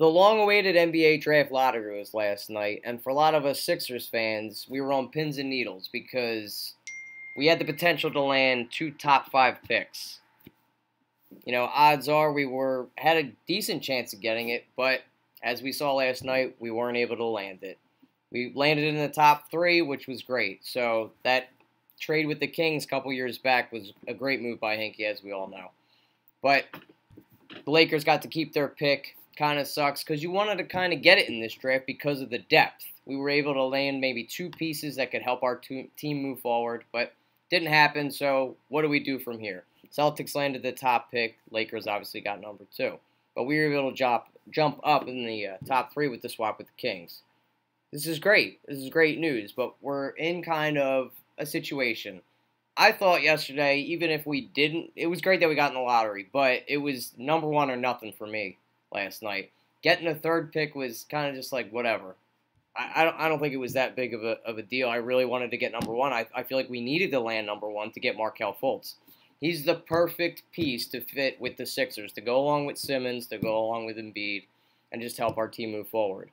The long-awaited NBA draft lottery was last night, and for a lot of us Sixers fans, we were on pins and needles because we had the potential to land two top five picks. Odds are had a decent chance of getting it, but as we saw last night, we weren't able to land it. We landed in the top three, which was great. So that trade with the Kings a couple years back was a great move by Hinkie, as we all know. But the Lakers got to keep their pick. Kind of sucks because you wanted to kind of get it in this draft because of the depth. We were able to land maybe two pieces that could help our team move forward, but didn't happen. So what do we do from here? Celtics landed the top pick. Lakers obviously got number two. But we were able to jump up in the top three with the swap with the Kings. This is great. This is great news, but we're in kind of a situation. I thought yesterday, even if we didn't, it was great that we got in the lottery, but it was number one or nothing for me last night. Getting a third pick was kind of just like whatever. I don't think it was that big of a deal. I really wanted to get number one. I feel like we needed to land number one to get Markelle Fultz. He's the perfect piece to fit with the Sixers, to go along with Simmons, to go along with Embiid, and just help our team move forward.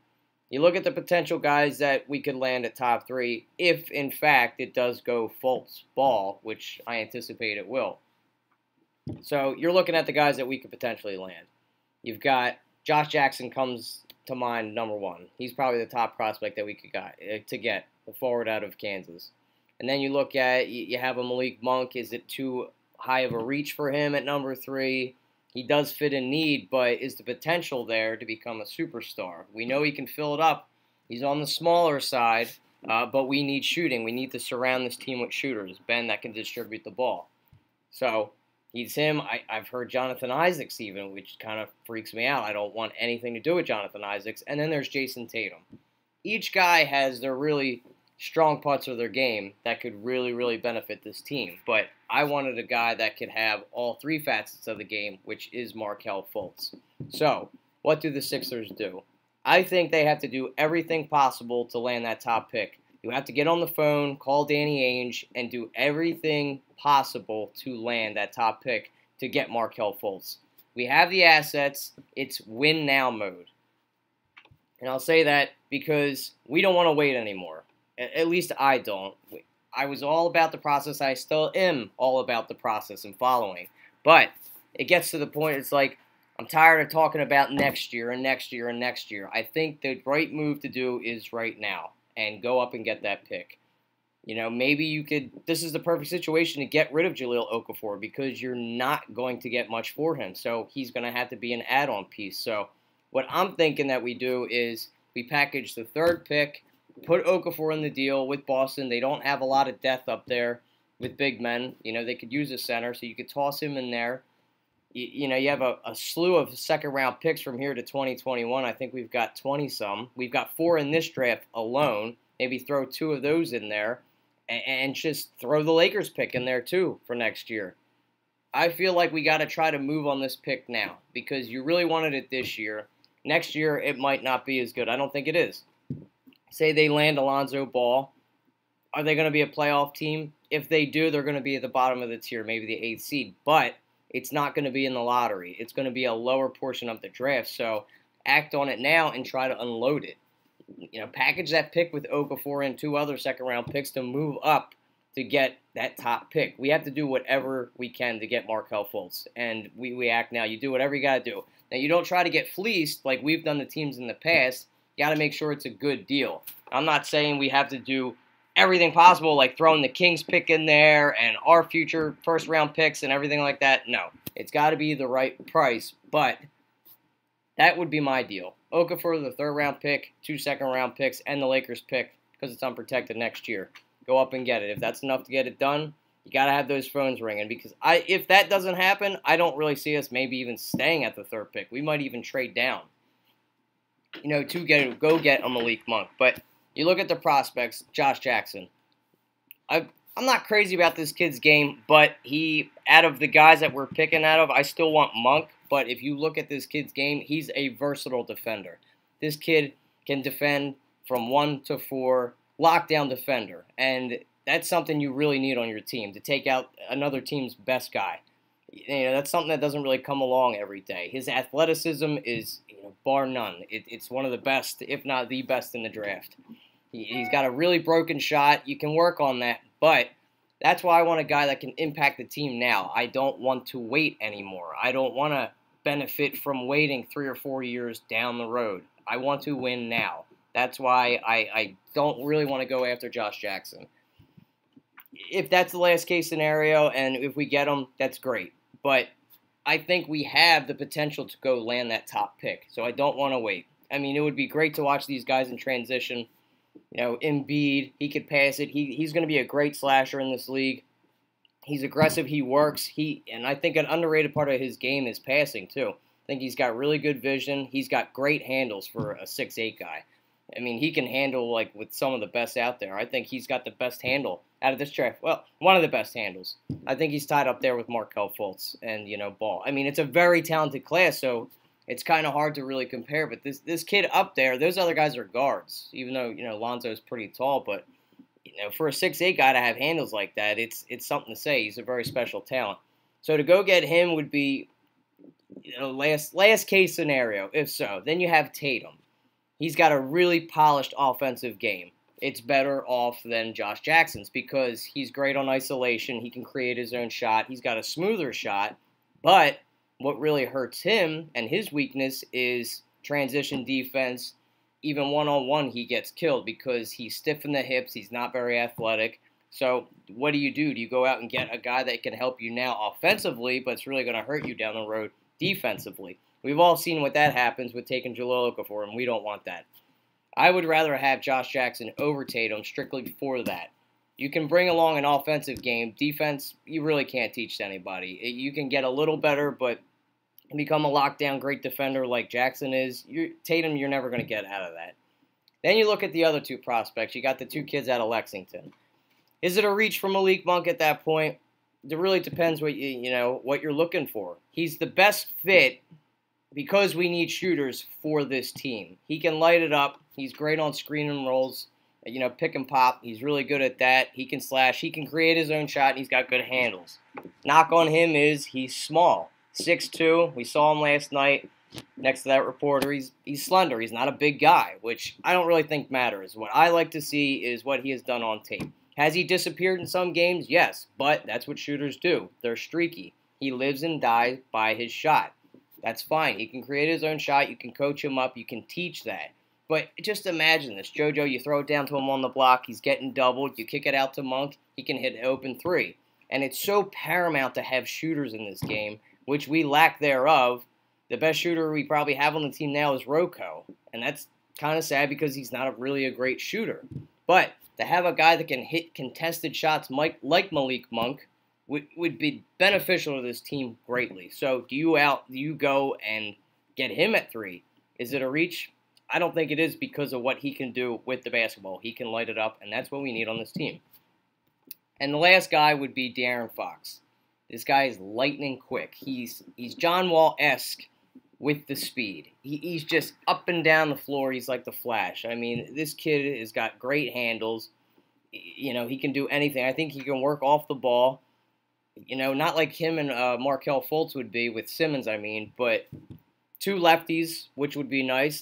You look at the potential guys that we could land at top three if, in fact, it does go Fultz ball, which I anticipate it will. So you're looking at the guys that we could potentially land. You've got Josh Jackson comes to mind, number one. He's probably the top prospect that we could get, the forward out of Kansas. And then you look at, you have a Malik Monk. Is it too high of a reach for him at number three? He does fit in need, but is the potential there to become a superstar? We know he can fill it up. He's on the smaller side, but we need shooting. We need to surround this team with shooters, Ben, that can distribute the ball. So he's him. I've heard Jonathan Isaacs even, which kind of freaks me out. I don't want anything to do with Jonathan Isaacs. And then there's Jason Tatum. Each guy has their really strong parts of their game that could really, really benefit this team. But I wanted a guy that could have all three facets of the game, which is Markelle Fultz. So what do the Sixers do? I think they have to do everything possible to land that top pick. You have to get on the phone, call Danny Ainge, and do everything possible to land that top pick to get Markelle Fultz. We have the assets. It's win now mode. And I'll say that because we don't want to wait anymore. At least I don't. I was all about the process. I still am all about the process and following. But it gets to the point, it's like, I'm tired of talking about next year and next year and next year. I think the right move to do is right now and go up and get that pick. Maybe you could, this is the perfect situation to get rid of Jahlil Okafor because you're not going to get much for him. So he's going to have to be an add-on piece. So what I'm thinking that we do is we package the third pick, put Okafor in the deal with Boston. They don't have a lot of depth up there with big men. They could use a center, so you could toss him in there. You have a slew of second-round picks from here to 2021. I think we've got 20-some. We've got 4 in this draft alone. Maybe throw 2 of those in there and just throw the Lakers pick in there, too, for next year. I feel like we got to try to move on this pick now because you really wanted it this year. Next year, it might not be as good. I don't think it is. Say they land Alonzo Ball. Are they going to be a playoff team? If they do, they're going to be at the bottom of the tier, maybe the 8th seed. But it's not going to be in the lottery. It's going to be a lower portion of the draft. So act on it now and try to unload it. Package that pick with Okafor and 2 other second-round picks to move up to get that top pick. We have to do whatever we can to get Markelle Fultz. And we act now. You do whatever you got to do. Now, you don't try to get fleeced like we've done the teams in the past. You got to make sure it's a good deal. I'm not saying we have to do everything possible, like throwing the Kings pick in there and our future first-round picks and everything like that. No, it's got to be the right price, but that would be my deal. Okafor, the third-round pick, 2 second-round picks, and the Lakers pick because it's unprotected next year. Go up and get it. If that's enough to get it done, you got to have those phones ringing because if that doesn't happen, I don't really see us maybe even staying at the third pick. We might even trade down. To go get a Malik Monk. But you look at the prospects, Josh Jackson. I'm not crazy about this kid's game, but out of the guys that we're picking out of, I still want Monk. But if you look at this kid's game, he's a versatile defender. This kid can defend from 1 to 4, lockdown defender. And that's something you really need on your team, to take out another team's best guy. That's something that doesn't really come along every day. His athleticism is bar none. It's one of the best, if not the best in the draft. He's got a really broken shot. You can work on that, but that's why I want a guy that can impact the team now. I don't want to wait anymore. I don't want to benefit from waiting 3 or 4 years down the road. I want to win now. That's why I don't really want to go after Josh Jackson. If that's the last case scenario and if we get him, that's great. But I think we have the potential to go land that top pick. So I don't want to wait. I mean, it would be great to watch these guys in transition. You know, Embiid, he could pass it. He's going to be a great slasher in this league. He's aggressive. He works. And I think an underrated part of his game is passing, too. I think he's got really good vision. He's got great handles for a 6'8 guy. I mean, he can handle, like, with some of the best out there. I think he's got the best handle out of this draft. Well, one of the best handles. I think he's tied up there with Gaffner Fultz and, Ball. I mean, it's a very talented class, so it's kind of hard to really compare. But this kid up there, those other guys are guards, even though, Lonzo's pretty tall. But, for a 6'8 guy to have handles like that, it's something to say. He's a very special talent. So to go get him would be, last case scenario, if so. Then you have Tatum. He's got a really polished offensive game. It's better off than Josh Jackson's because he's great on isolation. He can create his own shot. He's got a smoother shot. But what really hurts him and his weakness is transition defense. Even one-on-one, he gets killed because he's stiff in the hips. He's not very athletic. So what do? Do you go out and get a guy that can help you now offensively, but it's really going to hurt you down the road defensively? We've all seen what that happens with taking Jahlil Okafor, and we don't want that. I would rather have Josh Jackson over Tatum strictly for that. You can bring along an offensive game. Defense, you really can't teach to anybody. You can get a little better, but become a lockdown great defender like Jackson is. Tatum, you're never going to get out of that. Then you look at the other two prospects. You got the two kids out of Lexington. Is it a reach for Malik Monk at that point? It really depends what what you're looking for. He's the best fit because we need shooters for this team. He can light it up. He's great on screen and rolls, pick and pop. He's really good at that. He can slash. He can create his own shot, and he's got good handles. Knock on him is he's small. 6'2". We saw him last night next to that reporter. He's slender. He's not a big guy, which I don't really think matters. What I like to see is what he has done on tape. Has he disappeared in some games? Yes, but that's what shooters do. They're streaky. He lives and dies by his shot. That's fine. He can create his own shot. You can coach him up. You can teach that. But just imagine this. JoJo, you throw it down to him on the block. He's getting doubled. You kick it out to Monk. He can hit an open three. And it's so paramount to have shooters in this game, which we lack thereof. The best shooter we probably have on the team now is Rocco. And that's kind of sad because he's not really a great shooter. But to have a guy that can hit contested shots like Malik Monk would be beneficial to this team greatly. So do you go and get him at 3? Is it a reach? I don't think it is because of what he can do with the basketball. He can light it up, and that's what we need on this team. And the last guy would be De'Aaron Fox. This guy is lightning quick. He's John Wall-esque with the speed. He's just up and down the floor. He's like the Flash. I mean, this kid has got great handles. He can do anything. I think he can work off the ball. Not like him and Markelle Fultz would be with Simmons, but two lefties, which would be nice.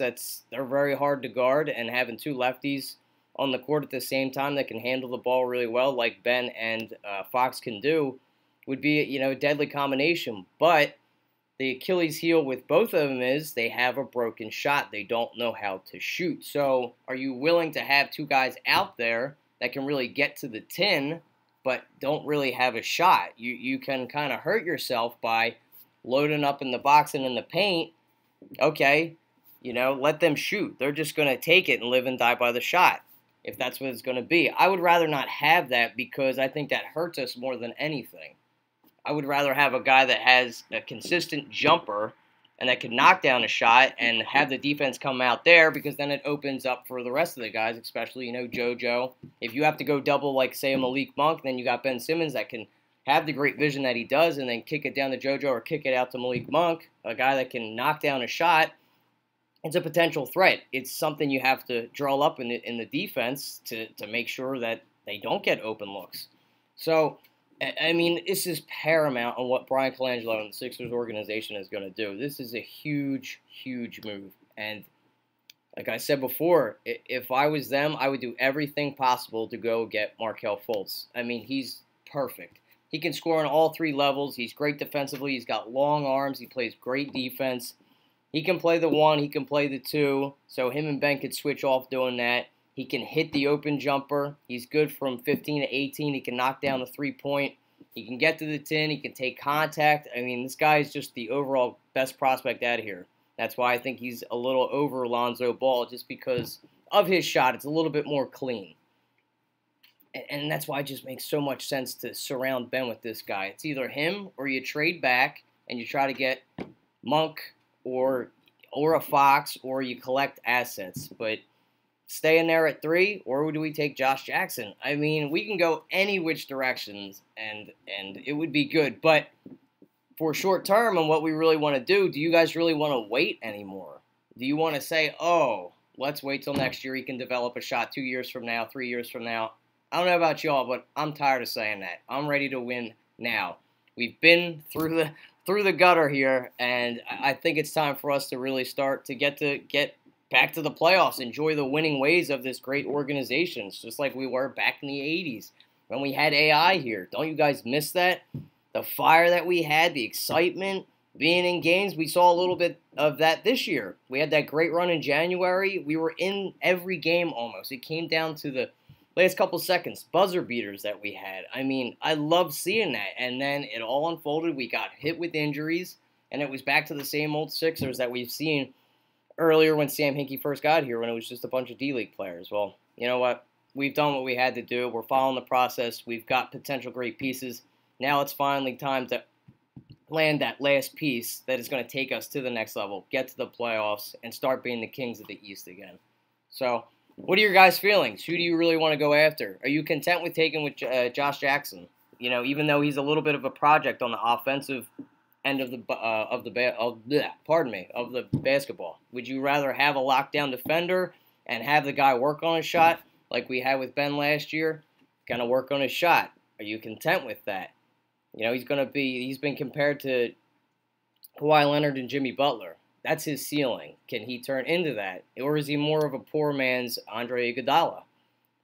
They're very hard to guard, and having two lefties on the court at the same time that can handle the ball really well, like Ben and Fox can do, would be a deadly combination. But the Achilles heel with both of them is they have a broken shot. They don't know how to shoot. So are you willing to have two guys out there that can really get to the tin but don't really have a shot? You can kind of hurt yourself by loading up in the box and in the paint. Okay, let them shoot. They're just going to take it and live and die by the shot, if that's what it's going to be. I would rather not have that because I think that hurts us more than anything. I would rather have a guy that has a consistent jumper and that can knock down a shot and have the defense come out there, because then it opens up for the rest of the guys, especially, JoJo. If you have to go double, like, say, a Malik Monk, then you got Ben Simmons that can have the great vision that he does and then kick it down to JoJo or kick it out to Malik Monk, a guy that can knock down a shot. It's a potential threat. It's something you have to draw up in the defense to make sure that they don't get open looks. So, this is paramount on what Brian Colangelo and the Sixers organization is going to do. This is a huge, huge move. And like I said before, if I was them, I would do everything possible to go get Markelle Fultz. I mean, he's perfect. He can score on all three levels. He's great defensively. He's got long arms. He plays great defense. He can play the 1. He can play the 2. So him and Ben could switch off doing that. He can hit the open jumper. He's good from 15 to 18. He can knock down the 3-point. He can get to the 10. He can take contact. I mean, this guy is just the overall best prospect out here. That's why I think he's a little over Lonzo Ball, just because of his shot. It's a little bit more clean. And that's why it just makes so much sense to surround Ben with this guy. It's either him or you trade back and you try to get Monk or a Fox, or you collect assets. But stay in there at 3, or do we take Josh Jackson? I mean, we can go any which directions, and it would be good. But for short term and what we really want to do you guys really want to wait anymore? Do you want to say, oh, let's wait till next year, he can develop a shot 2 years from now, 3 years from now? I don't know about y'all, but I'm tired of saying that. I'm ready to win now. We've been through the gutter here, and I think it's time for us to really start to get back to the playoffs, enjoy the winning ways of this great organization. It's just like we were back in the 80s when we had AI here. Don't you guys miss that? The fire that we had, the excitement, being in games. We saw a little bit of that this year. We had that great run in January. We were in every game almost. It came down to the last couple seconds, buzzer beaters that we had. I mean, I love seeing that. And then it all unfolded. We got hit with injuries, and it was back to the same old Sixers that we've seen earlier when Sam Hinkie first got here, when it was just a bunch of D-League players. Well, you know what? We've done what we had to do. We're following the process. We've got potential great pieces. Now it's finally time to land that last piece that is going to take us to the next level, get to the playoffs, and start being the kings of the East again. So, what are your guys' feelings? Who do you really want to go after? Are you content with taking with Josh Jackson? You know, even though he's a little bit of a project on the offensive end of the basketball. Would you rather have a lockdown defender and have the guy work on his shot like we had with Ben last year? Kind of work on his shot. Are you content with that? You know, he's been compared to Kawhi Leonard and Jimmy Butler. That's his ceiling. Can he turn into that? Or is he more of a poor man's Andre Iguodala?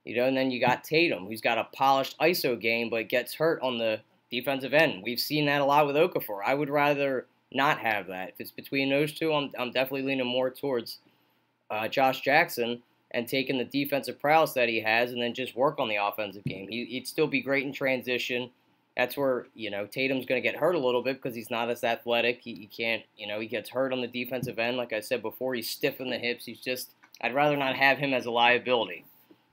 You know, and then you got Tatum, who's got a polished ISO game, but gets hurt on the defensive end. We've seen that a lot with Okafor. I would rather not have that. If it's between those two, I'm definitely leaning more towards Josh Jackson and taking the defensive prowess that he has and then just work on the offensive game. He'd still be great in transition. That's where, you know, Tatum's going to get hurt a little bit because he's not as athletic. He can't, you know, he gets hurt on the defensive end. Like I said before, he's stiff in the hips. I'd rather not have him as a liability.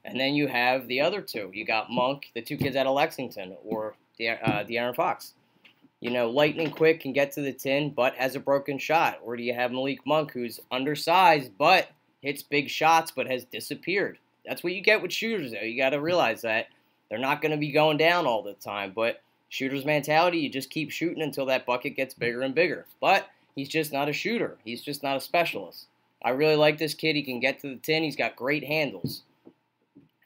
And then you have the other two. You got Monk, the 2 kids out of Lexington, or De'Aaron Fox. You know, lightning quick, can get to the 10, but has a broken shot. Or do you have Malik Monk, who's undersized, but hits big shots, but has disappeared? That's what you get with shooters, though. You got to realize that. They're not going to be going down all the time, but shooter's mentality, you just keep shooting until that bucket gets bigger and bigger. But he's just not a shooter. He's just not a specialist. I really like this kid. He can get to the 10. He's got great handles.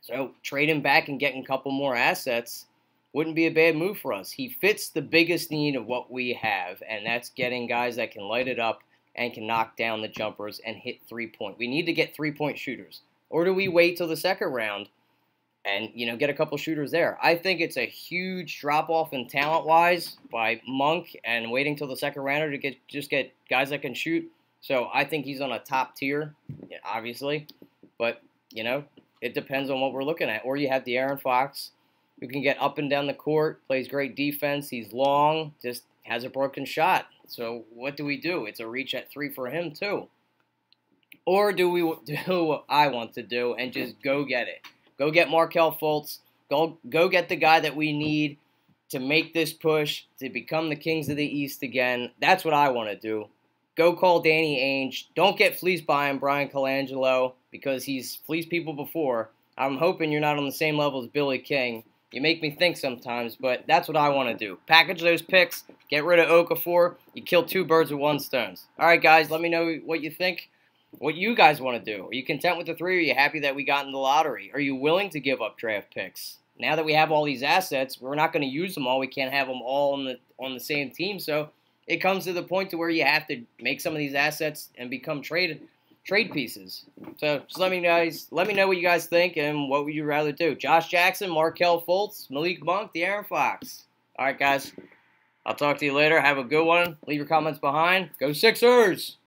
So trade him back and getting a couple more assets wouldn't be a bad move for us. He fits the biggest need of what we have, and that's getting guys that can light it up and can knock down the jumpers and hit 3-point. We need to get 3-point shooters. Or do we wait till the second round and, you know, get a couple shooters there? I think it's a huge drop-off in talent-wise by Monk and waiting till the second rounder to just get guys that can shoot. So I think he's on a top tier, obviously. But, you know, it depends on what we're looking at. Or you have De'Aaron Fox, who can get up and down the court, plays great defense. He's long, just has a broken shot. So what do? It's a reach at 3 for him, too. Or do we do what I want to do and just go get it? Go get Markelle Fultz. Go get the guy that we need to make this push to become the Kings of the East again. That's what I want to do. Go call Danny Ainge. Don't get fleeced by him, Brian Colangelo, because he's fleeced people before. I'm hoping you're not on the same level as Billy King. You make me think sometimes, but that's what I want to do. Package those picks. Get rid of Okafor. You kill 2 birds with 1 stone. All right, guys, let me know what you think. What you guys want to do. Are you content with the 3? Or are you happy that we got in the lottery? Are you willing to give up draft picks? Now that we have all these assets, we're not going to use them all. We can't have them all on the same team. So it comes to the point to where you have to make some of these assets and become traded trade pieces. So just let me know what you guys think and what would you rather do. Josh Jackson, Markelle Fultz, Malik Monk, De'Aaron Fox. All right, guys. I'll talk to you later. Have a good one. Leave your comments behind. Go Sixers!